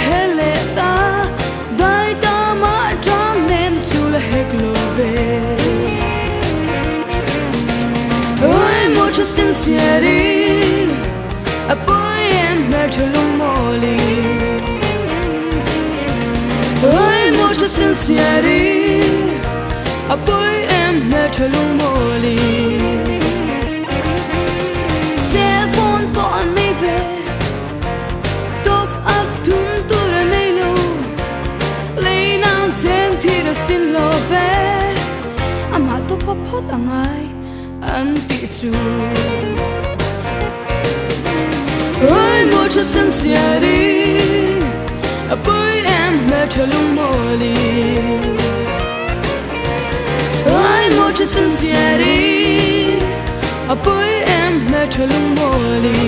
hele ta dai ta ma trong nem chula heklove oi mucho sinceri a boy em metro moli oi mucho sinceri a boy em metro moli cell phone for me ve top up tum tura nei lo lei nan chen thi da sin lo ve ama to pa phot angai an ti chu oi mucho sinceri a boy em metro moli oi mucho sinceri a boy em metro moli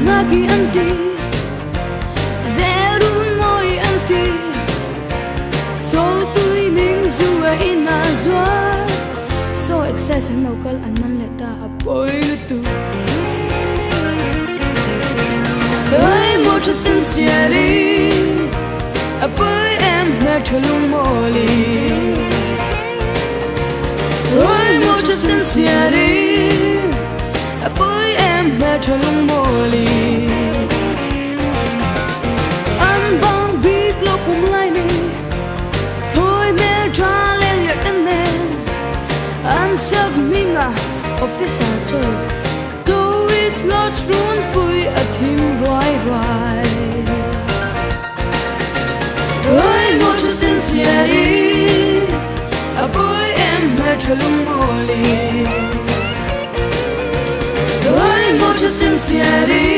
nagi anti zero noi anti so tui ning zua ina zua so excess no kal anan le ta boy tu oi mucho sinceri a boy em metro moli oi mucho sinceri a boy em metro moli an bang big lo kum lai ni thôi me tra lên le ten ne an sak minga officer choice do is not run pui a team roi roi oi mucho sinceri a boy em metro moli oi mucho sinceri